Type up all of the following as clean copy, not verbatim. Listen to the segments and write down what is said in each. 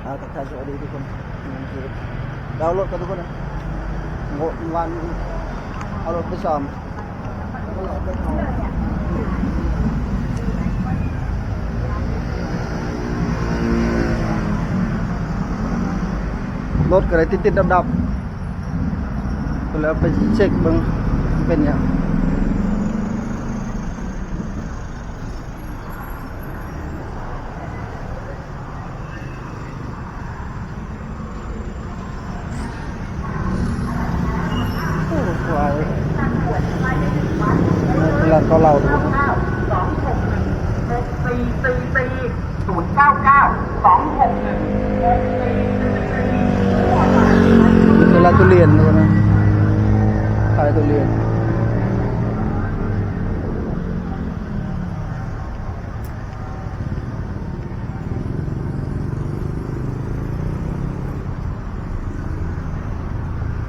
ทักทายสวัสดีทุกคนเรารถกันทุกคนนะวันเอารถไปซ่อมรถก็เลยติดๆดับๆก็แล้วไปเช็คเบิ่งเป็นยังเรื่องเขาเล่าดูเวลาทุเรียนดูนะขายทุเรียน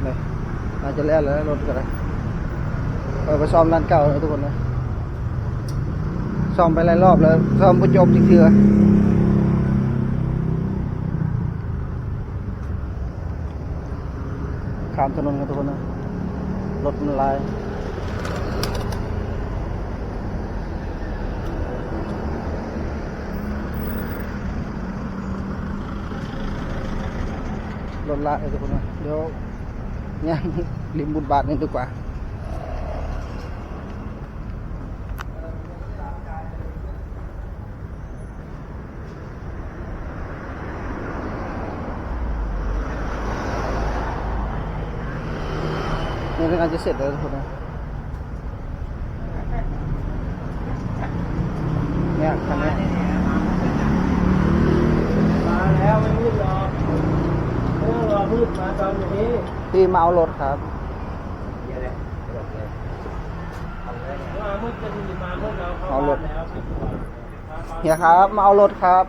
เลยน่าจะแล้วเลยรถกันเลยไปซ่อมร้านเก่าเลยทุกคนนะซ่อมไปหลายรอบแล้วซ่อมประจบจริงๆเลยข้ามถนนกันทุกคนนะรถมันลายรถลายทุกคนนะเดี๋ยวเนี่ยริมบุญบาทนี่ดีกว่านี่อาจจะเสร็จแล้วทุกคนนะเนี่ยคันนี้มาแล้วไม่มืดหรอกเออรอมืดมาตอนนี้พี่มาเอารถครับมามืดจะมีมามืดเราเข้าบ้านแล้วเฮียครับมาเอารถครับ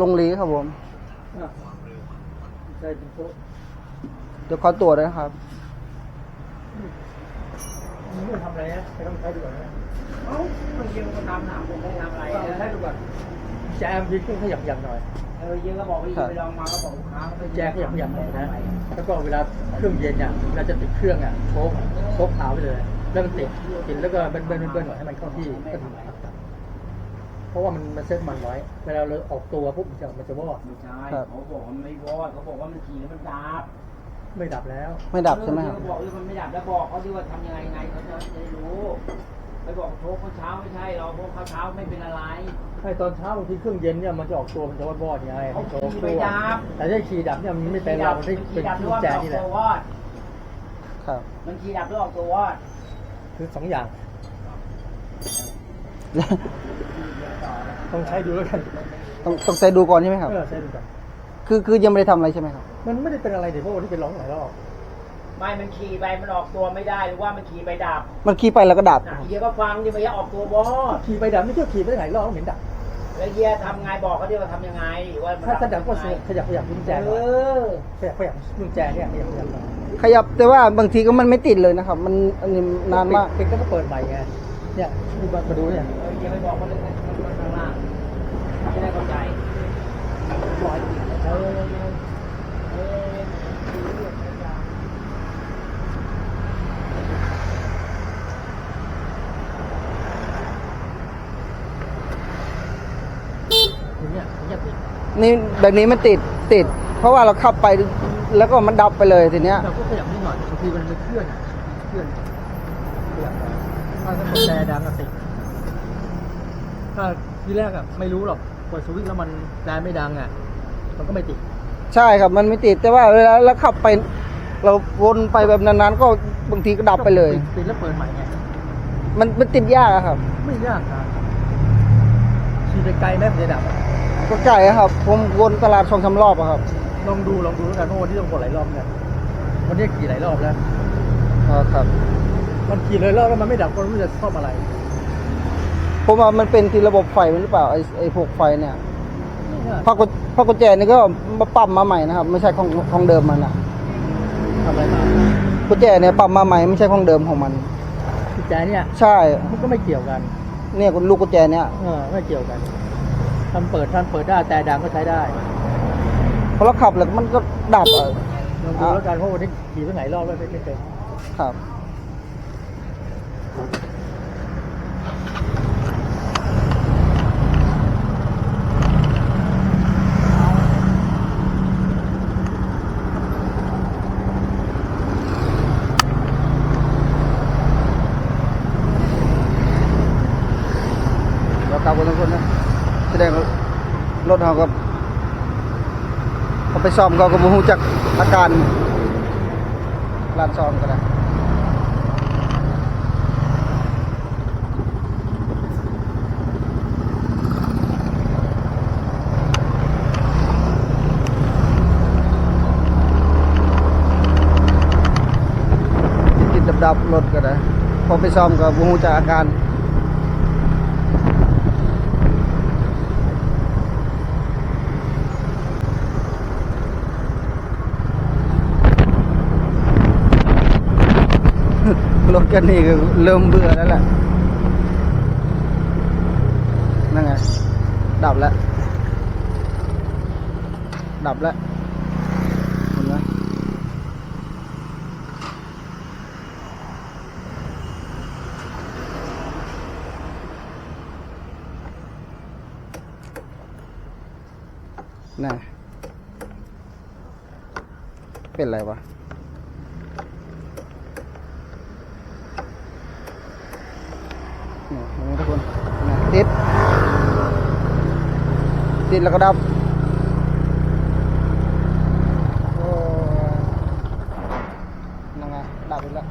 ลงลีครับผมใช่จริงโต๊ะเดี๋ยวขอตรวจนะครับไม่ทำอะไรนะไม่ต้องใช้ดูก่อนนะเอ้ามันยิงมันตามหนาผมไม่ทำอะไรใช้ดูก่อนแจมยิงต้องขยับหน่อยยิงก็บอกว่าไปลองมาก็บอกลูกค้าแจขยับหน่อยนะแล้วก็เวลาเครื่องเย็นเนี่ยเวลาจะติดเครื่องอ่ะโชกขาวไปเลยแล้วมันติดแล้วก็เบิ้ลหน่อยให้มันเข้าที่ก็ถึงเพราะว่ามันเซ็ตมันไว้เวลาเราออกตัวปุ๊บมันจะวอดไม่ใช่เขาบอกมันไม่วอดเขาบอกว่ามันขี่แล้วมันดับไม่ดับแล้วไม่ดับใช่ไหมครับบอกมันไม่ดับแล้วบอกเขาดิว่าทำยังไงเขาจะได้รู้ไปบอกโชคเช้าไม่ใช่เราพวกเช้าไม่เป็นอะไรใช่ตอนเช้าบางทีเครื่องเย็นเนี่ยมันจะออกตัวมันจะวอดไงเขาขี่ไม่ดับแต่ถ้าขี่ดับเนี่ยมันไม่เป็นเราได้เป็นกุญแจนี่แหละครับมันขี่ดับหรือออกตัววอดคือ2 อย่างต้องใช้ดูแล้วกันต้องใส่ดูก่อนใช่ไหมครับใช้ดูก่อนคือยังไม่ได้ทำอะไรใช่ไหมครับมันไม่ได้เป็นอะไรเดี๋ยวเพราะวันที่ไปร้องหลายรอบไม่มันขี่ไปมันออกตัวไม่ได้หรือว่ามันขี่ไปดับมันขี่ไปแล้วก็ดับเฮียก็ฟังดิมันจะออกตัวบอขี่ไปดับไม่ใช่ขี่ไปหลายรอบเห็นดับแล้วเฮียทำไงบอกเขาดิว่าทำยังไงว่าถ้าดับก็ขยับกุญแจขยับกุญแจเนี่ยขยับแต่ว่าบางทีก็มันไม่ติดเลยนะครับมันอันนี้นานมากเป็นก็เปิดใหม่ไงเนี่ยมาดูเนี่ยเฮียไปบอกเขาเลยข้างล่างไม่ได้เข้าใจปล่อยนี่แบบนี้มันติดเพราะว่าเราขับไปแล้วก็มันดับไปเลยทีเนี้ยเราก็ขยับนิดหน่อยบางทีมันเคลื่อนถ้ากุญแจดังติดถ้าทีแรกไม่รู้หรอกกดสวิตช์แล้วมันแรงไม่ดังมันก็ไม่ติดใช่ครับมันไม่ติดแต่ว่าเวลาเราขับไปเราวนไปแบบนานๆก็บางทีก็ดับไปเลยติดแล้วเปิดใหม่ไงมันติดยากครับไม่ยากครับขี่ไปไกลไหมมันจะดับก็ไกลครับผมวนตลาด2-3 รอบครับลองดูแล้วกันเพราะวันที่ต้องกดหลายรอบเนี่ยวันนี้ขี่หลายรอบแล้วครับมันขี่หลายรอบแล้วมันไม่ดับก็ไม่รู้จะซ่อมอะไรผมว่ามันเป็นที่ระบบไฟหรือเปล่าไอ้พวกไฟเนี่ยพอกุญแจนี่ก็มาปรับมาใหม่นะครับไม่ใช่ของเดิมมันทำอะไรมากุญแจเนี่ยปรับมาใหม่ไม่ใช่ของเดิมของมันกุญแจเนี่ยใช่มันก็ไม่เกี่ยวกันเนี่ยลูกกุญแจเนี่ยไม่เกี่ยวกันทำเปิดได้แต่ดังก็ใช้ได้เพ อเราขับแล้วมันก็ดับอ่ะ ลองดูแล้วกันเพราะวันนี้ขี่ไปไหนรอบแล้วไม่เต็ม ครับเรากลับกันทุกคนนะแสดงว่ารถเราก็เอาไปซ่อมก็บ่ฮู้จักอาการร้านซ่อมก็ได้ติดดับๆรถก็ได้พอไปซ่อมก็บ่ฮู้จักอาการ รถกันนี่ก็เริ่มเบื่อแล้วแหละนั่นไงดับแล้วดับแล้วเห็นไหมน่ะเป็นไรวะนี่ทุกคนนะติดแล้วก็ดับโอ้นั่นไงดับอีกแล้ว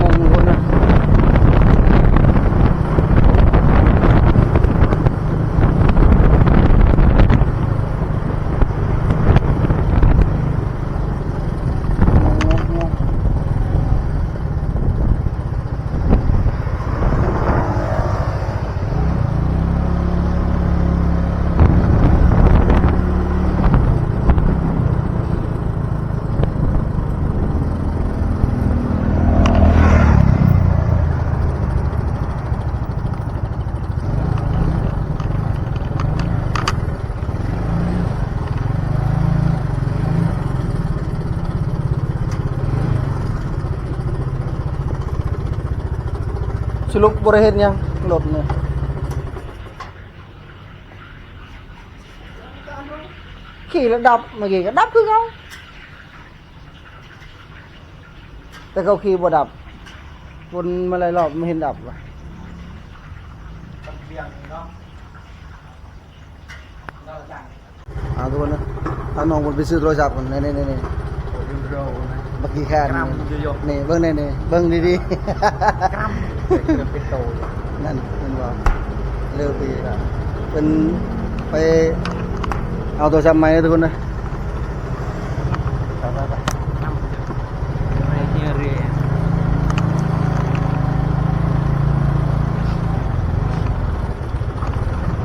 งงทุกคนนะสรุปบริเห็นยังรถเนี่ยขี่แล้วดับเมื่อกี้ก็ดับคือเขาแต่เขาขี่บ่ดับวนมาหลายรอบไม่เห็นดับว่ะเอาทุกคนนะเอาน้องคนไปซื้อโทรศัพท์กันนี่เมื่อกี้แค่นี่เบิ้งนี่เบิ้งดีๆ กล้ามเป็นโต นั่นเป็นว่าเร็วปีละเป็นไปเอาตัวจำไม้ทุกคนนะไปไม่เที่ยเรีย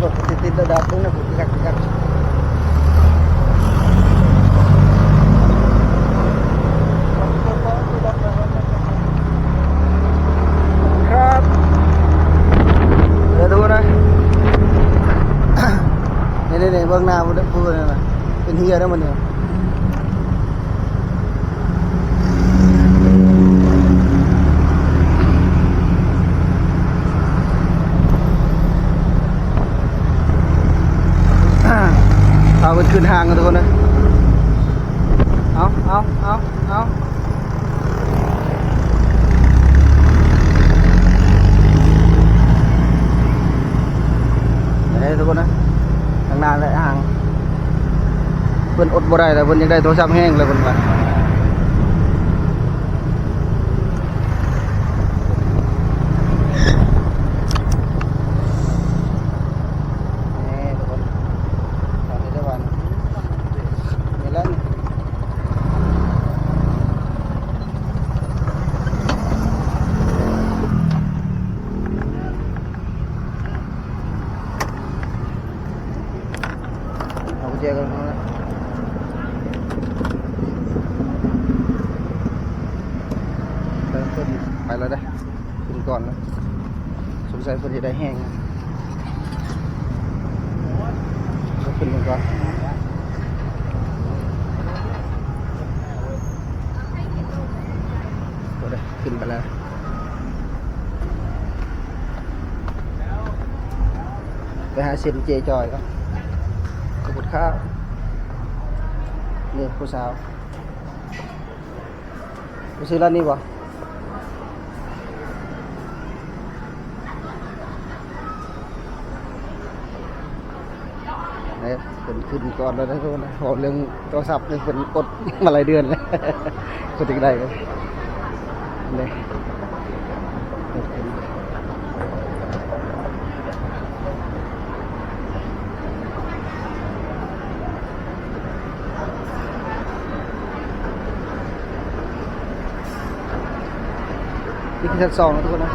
รถติดๆดับตรงนั้นผมกักครับเดี๋ยวดูนะนี่เบื้องหน้าพูดเลยนะเป็นเฮียได้มันเนี่ยเอาไปขึ้นห้างกันทุกคนนะเอาเดี๋ยวทุกคนนะทางหน้าเลยห่างเพิ่นอดบ่ได้แล้วเพิ่นยังได้โทรศัพท์แห้งเลยเพิ่นว่าทุกคนตอนนี้ได้วันนี่แล้วเอากุญแจกันนะ แล้วได้ขึ้นก่อนแล้วสงสัยเพิ่นจะได้แห้งนะก็ขึ้นก่อนก็ได้ขึ้นไปแล้วไปหาเซ็นเจจอยก็ขอบคุณครับนี่ผู้สาวไปซื้อร้านนี้บ่เนี่ยเป็นขึ้นก่อนแล้วนะทุกคนนะขอเรื่องโทรศัพท์เนี่ยเป็นกดมาหลายเดือนเลยกดอีกได้เลยเนี่ยนี่คือชั้น2นะทุกคนนะ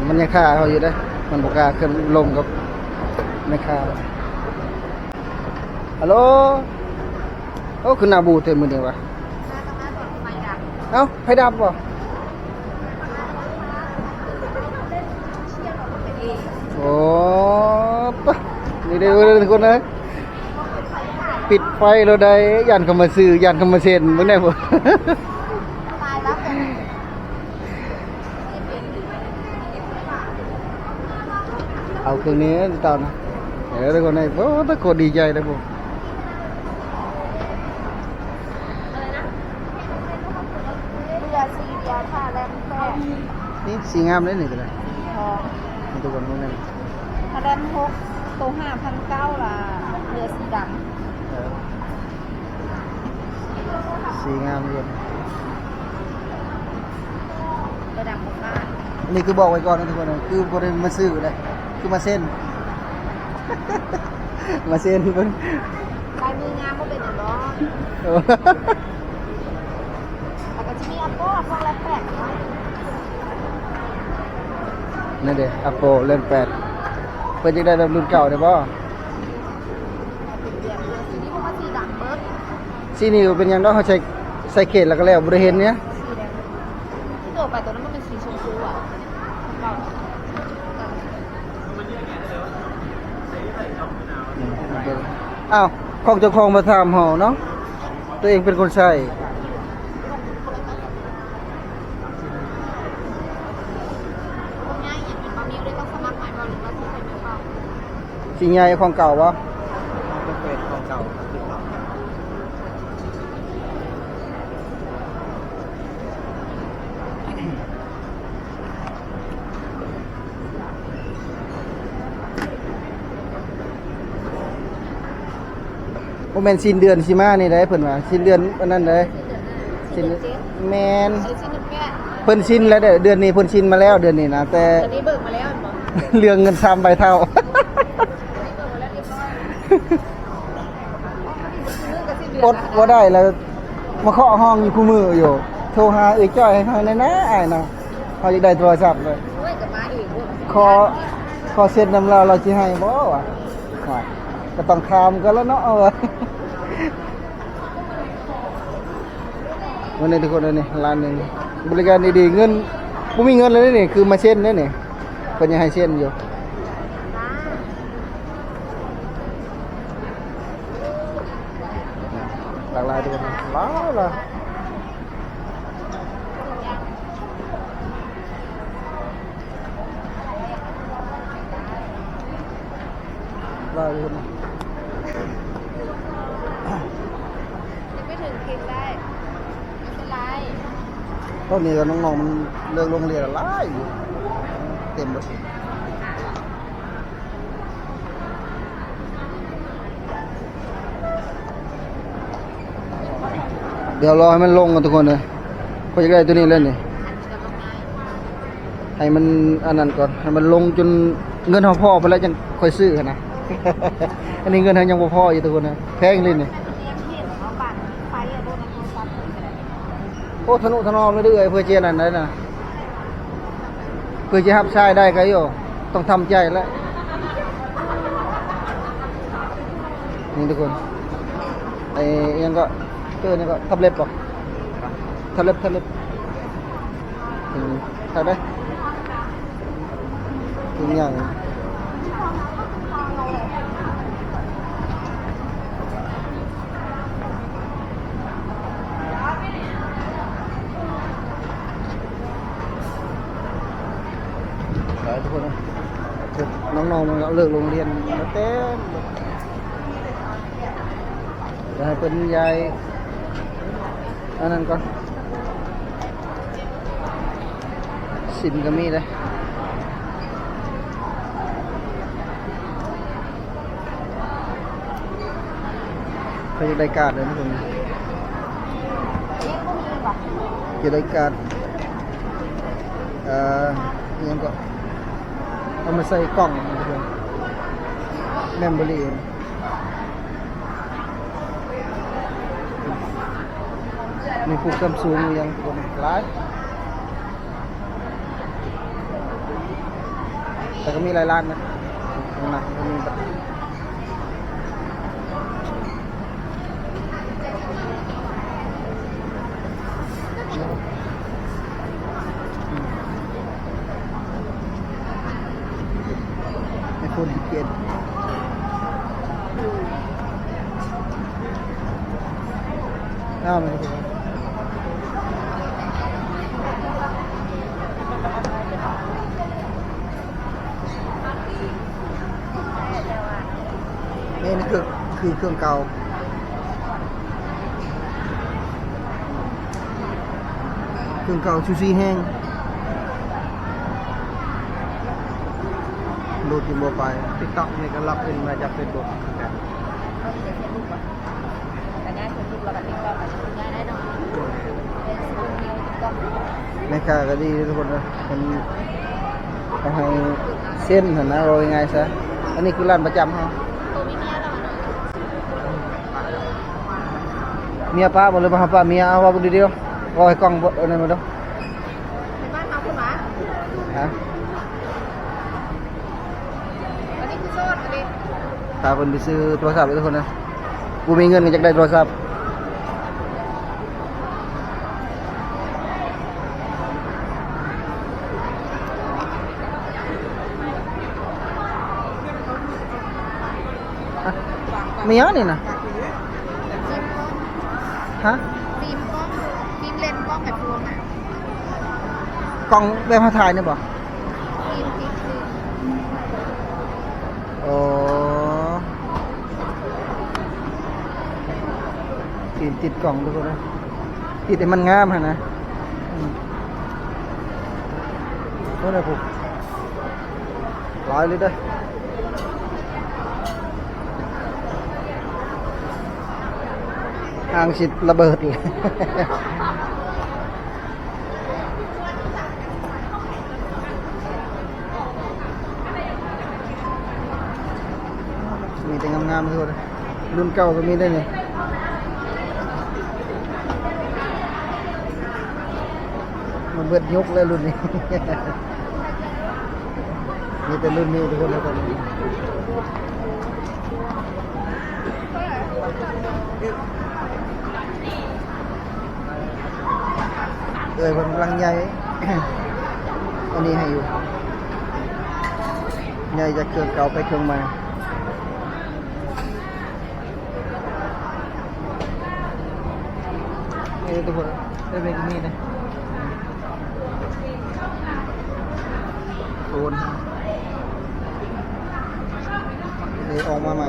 มันยังค่าเขาอยู่ได้มันบอกว่าขึ้นลงกับไม่ค่าฮัลโหลโอ้คือหน้าบูดเต็มมือเดียววะเอ้าไฟดับป่ะโอ้ปะนี่เดี๋ยวทุกคนนะปิดไฟเราได้ยันเข้ามาซื้อยันเข้ามาเซ็นมึงได้ป่ะเอาเครื่องนี้ตอนนะเดี๋ยวทุกคนnày bố tất cả đi chơi đây bốนี่สีงามเลยนี่ตัวนี้นี่ตัวคนนู้นนี่ แรม6ตัว5,900ล่ะเรือสีดำ สีงามเลย เรือดำบ้าน นี่คือบอกไว้ก่อนนะทุกคนนะคือบริมาซื้อเลยคือมาเส้น มาเส้นเพิ่น ลายมืองามก็เป็นอย่างน้อยแต่ก็จะมีอัปโป้พวกแรม8เนาะ นั่นเด้อ Apple เล่น8เพิ่นจะได้แบบรุ่นเก่าได้บ่ เป็นเรือสีนี้พวกมันสีดำเบิร์ด สีนี้เป็นหยังเนาะเขาใส่เขตแล้วก็แล้วบ่ได้เห็นเนี่ย สีแดงที่ตัวไปตัวนั้นมันเป็นสีชมพูอ่ะเบา อ้าวของเจ้าของมาถามเฮาเนาะตัวเองเป็นคนใช้ พวกง่ายอย่างเป็นบะหมี่ด้วยต้องสมัครใหม่บหรือว่าที่ใช้ไม่เบา สีใหญ่ของเก่าบ่ เป็นของเก่า บ่แม่นสิ้นเดือนสิมานี่ได้เพิ่นว่าสิ้นเดือนอันนั้นได้ สีเดือนหน้า แม่น สีเดือนแปด เพิ่นสิ้นแล้วเด้อเดือนนี้เพิ่นสิ้นมาแล้วเดือนนี้นะแต่ ตอนนี้เบิกมาแล้วเห็นบอก เรื่องเงิน3ใบเท่า เบิกมาแล้วเรียบร้อยซื้อกับสิ้นเดือน กดบ่ได้แล้วมาเคาะห้องอยู่คู่มืออยู่โทรหาเอ้ยจ้อยให้เฮาแน่นะอ้ายนะเฮาอยากได้โทรศัพท์เลย โอ้ยกับมาเองด้วย ขอเซ็นนำเราสิให้บ่วะว่าก็ต้องถามกันแล้วเนาะเอาวะวันนี้ทุกคนเลยนี่ร้านหนึงบริการดีๆเงินบ่มีเงินเลยนี่คือมาเซ็นเด้นี่เพิ่นยังให้เซ็นอยู่หลากหลายทุกคนหลายล่ะหลายทุกคน ยังไม่ถึงคิดได้ไม่เป็นไร ตอนนี้ก็น้องๆมันเลิกโรงเรียนหลายอยู่เต็มเลยเดี๋ยวรอให้มันลงกันทุกคนเลยพอจะได้ตัวนี้เล่นนี่ จะลงไง ให้มันอันนั้นก่อนให้มันลงจนเงินเขาพอไปแล้วจังค่อยซื้อนะ อันนี้เงินเขายังบ่พออยู่ทุกคนนะแพงเลยนี่ เรียกเห็นเขาปั่นไฟอะโดนโทรศัพท์เลยก็ได้ โอ้ทะนุถนอมเลยเด้อเพื่อเจนั่นได้นะเพื่อจะรับใช้ได้ก็อยู่ต้องทำใจแล้วนี่ทุกคนไอ้ยังก็นี่ก็ทับเล็บป่ะทับเล็บ ถึงใช่ไหมถึงอย่างทุกคนนะน้องๆมันก็เลิกโรงเรียนแล้วเต็มจะให้เป็นยายอันนั้นก่อนสินก็มีเลยเขาจะได้การ์ดเลยนะทุกคนจะได้การ์ดยังก็เอามาใส่กล่องนะทุกคนแมมเบอรี่มีผู้กำสูงยังคนร้ายแต่ก็มีหลายร้านนะข้างหน้าก็มีแบบไอโฟน17น่ามันถูกนี่คือเครื่องเก่าซูซี่แห้งโหลดอยู่โมบายติ๊กต็อกนี่ก็รับเป็นมาจากเฟซบุ๊กในค่าก็ดีทุกคนนะมันเอาให้เส้นเห็นนะโรยง่ายซะอันนี้คือร้านประจำเขาเมียป้าบอกเลยมาป้าเมียเอาว่าบุญเดียวรอให้กล้องบดอะไรมาดูในบ้านน้องคุณหมา ฮะ อันนี้คือโซดเลย ตาคนไปซื้อโทรศัพท์เลยทุกคนนะกูมีเงินก็จะได้โทรศัพท์มีอะไรนี่นะฮะ ฟิล์มกล้องฟิล์มเลนส์กล้องแบบรวมอ่ะ กล้องแบบมาถ่ายเนี่ยบ่ ฟิล์มติดฟิล์ม อ๋อติดกล่องทุกคนนะติดให้มันงามฮะนะโน่นนะผมร้อยเลยเด้อทางชิดระเบิดเลยมีแต่งามๆทุกคนรุ่นเก่าก็มีได้เนี่ยมันเบิดยุคเลยรุ่นนี้ มีแต่รุ่นนี้ทุกคนเลยตอนนี้มันกำลังใหญ่ อันนี้ให้อยู่ใหญ่จากเครื่องเก่าไปเครื่องใหม่ทุกคนได้เป็นมีนะโอนนี่ออกมาใหม่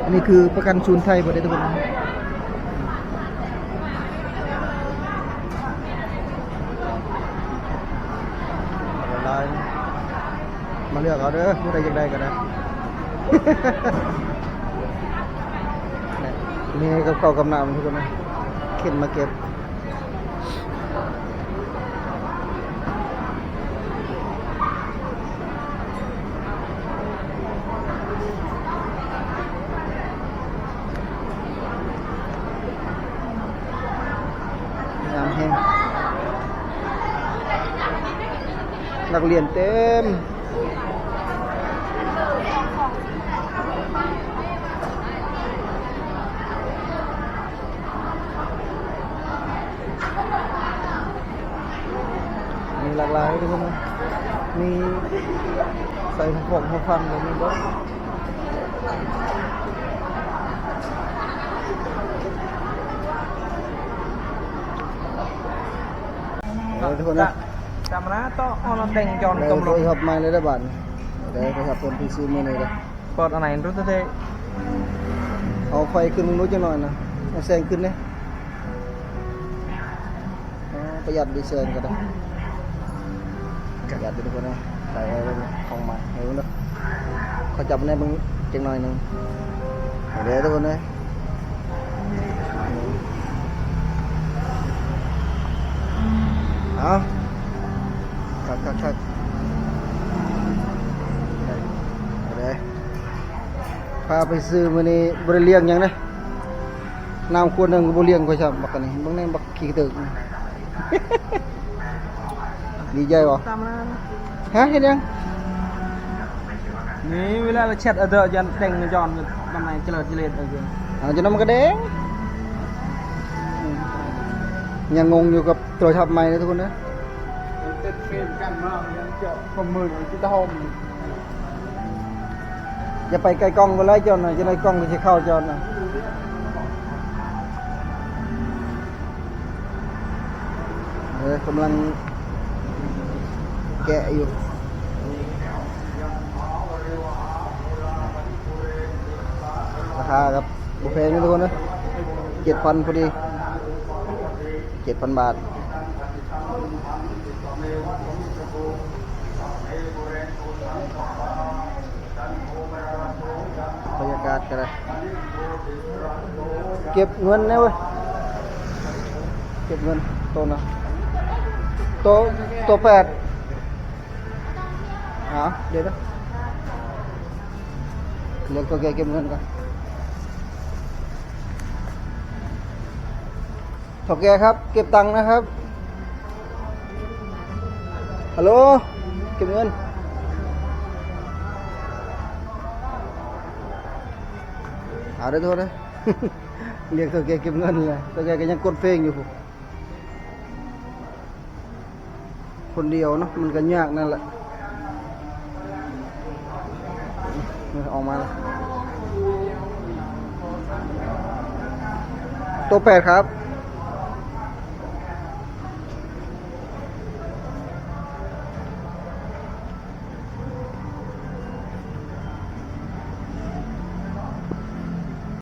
อันนี้คือประกันศูนย์ไทยประเทศทุกคนมาเลือกเอาเด้อผู้ใดอยากได้ก็ได้ มีกับข้าวกับน้ำทุกคนนะเข็นมาเก็บน้ำแห้งนักเรียนเต็ม หลายทุกคนนะมีใส่หัวหัวฟันแบบนี้ด้วยทุกคนนะ จำนะต้องเอาเราแต่งจอน เดี๋ยว กำ โท ลั รง ศัพท์ใหม่เลยได้บ้านเดี๋ยวโทรศัพท์คนที่ซื้อมาเลยเด้อ เปิดอะไรรู้ตัวเอง เอาไฟขึ้นมึงรู้จังหน่อยนะเอาแซงขึ้นเนี่ยประหยัดดีเซลก็ได้ประหยัดดีทุกคนนะใส่อะไรของใหม่เห็นไหมเขาจับในมึงจังหน่อยหนึ่งเดี๋ยวทุกคนนะเอาคักเดี๋ยวพาไปซื้อมื้อนี้บริเลียงยังนะน้ำขวดหนึ่งก็บริเลียงก็ชอบบักกันนี่บางนี่บักขี้ตึก ดีใจบ่ จำนะ ฮะเห็นยัง นี่เวลาเราเช็ดเดอยันแต่งจอนทำไมเจริญเจริญอะไร จะนำมันกระเด้งยังงงอยู่กับตัวทับใหม่นะทุกคนนะ เต้นเฟรมกันมากยังเจาะความมือที่ตะหม อย่าไปไกลกล้องก็ไล่จอนหน่อยจะไล่กล้องก็จะเข้าจอนหน่อยกำลังแกะอยู่ราคาครับบุฟเฟ่ต์นี่ทุกคนนะ7,000พอดี7,000 บาทบรรยากาศกันเลยเก็บเงินนะเว้ยเก็บเงินโตนะโต8เดี๋ยวนะเรียกตัวแกเก็บเงินกันถกแกครับเก็บตังค์นะครับฮัลโหลเก็บเงินได้โทษนะ เรียกตัวแกเก็บเงินเลยตัวแกก็ยังกดเฟงอยู่คนเดียวเนาะมันก็ยากนั่นแหละออกมาแล้วตัว8ครับ